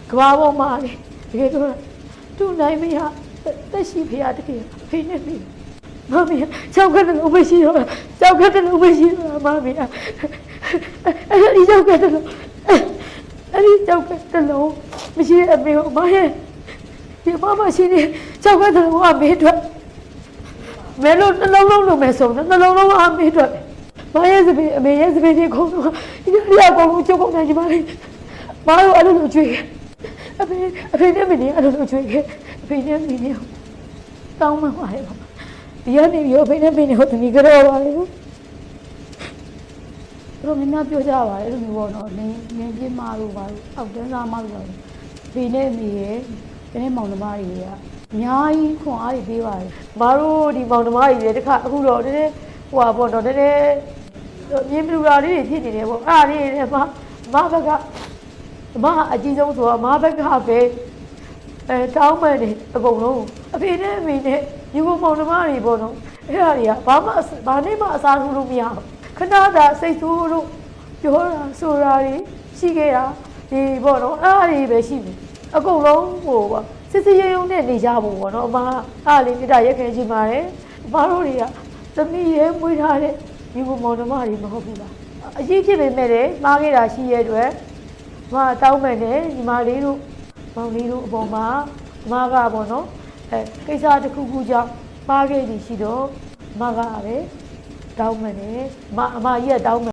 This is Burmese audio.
ကဘာပေါ်မှာလေတကယ်တော့သူ့နိုင်မရတက်ရှိဖေရတကယ်ဖေနေပြီမမီကြောက်ကတလုံးမရှိတော့ကြောက်ကတလုံးမရှိတော့မမီအဲ့ဒီကြောက်ကတလုံးအဲ့ဒီကြောက်ကတလုံးမရှိအမေမရဲ့ဒီမမရှိနေကြောက်ကတလုံးအမေတို့မဲလို့နှလုံးလုံးလို့မဲဆုံးနှလုံးလုံးအမေတို့မရဲ့စပင်းအမေရဲ့စပင်းကိုတော့ဒီရကောင်ကိုချုပ်ကုန်နေကြပါလေမတို့အဲ့လိုလိုကြွေးအဖေနဲ့မင်းအဲ့လိုလိုကြွေးခဲ့အဖေနဲ့မင်းတောင်းမှပါလေဒီကနေရောအဖေနဲ့မင်းကိုတနည်းကြောပါလေတို့မင်းပြောကြပါလေအဲ့လိုမျိုးပေါ့နော်နင်းပြင်းမလို့ပါလို့အောက်တန်းစားမလို့ပါလို့ဖေနဲ့မင်းရဲ့ဒီနေ့မောင်နှမတွေကအများကြီးခွန်အားတွေပေးပါတယ်မတို့ဒီမောင်နှမတွေတခါအခုတော့တည်းဟိုပါပေါ့နော်တည်းမြင်းပြူရာလေးတွေဖြစ်နေတယ်ပေါ့အဲ့ဒါလေးတွေမဘက်ကမအကြီးဆုံးဆိုတော့မဘက်ကပဲတောင်းပန်တယ်အကုန်လုံးအဖေနဲ့အမေနဲ့ညီမမောင်နှမတွေပေါ့နော်အဲ့ဒါတွေကဘာနဲ့မှအစားထိုးလို့မရဘူးခဏသာစိတ်ဆိုးလို့ပြောတာဆိုတာတွေရှိခဲ့တာဒီပေါ့နော်အဲ့ဒါတွေပဲရှိတယ်အကုန်လုံးဟိုပါစစ်စစ်ရုံနဲ့နေကြဖို့ပေါ့နော်အမအားလေးမြတ်ရက်ခဲရှိပါတယ်အမတို့တွေကသမီးရဲမွေးထားတဲ့ညီမမောင်နှမတွေမဟုတ်ဘူးလားအကြီးဖြစ်ပေမဲ့လည်းမှားခဲ့တာရှိရဲ့အတွက်မတောင်းပန်တယ်ညီမလေးတို့မောင်လေးတို့အပေါ်မှာမကပေါ့နော်ကိစ္စတစ်ခုခုကြောင့်မှားခဲ့သည်ရှိတော့မကပဲတောင်းပန်တယ်အမကြီးကတောင်းပန်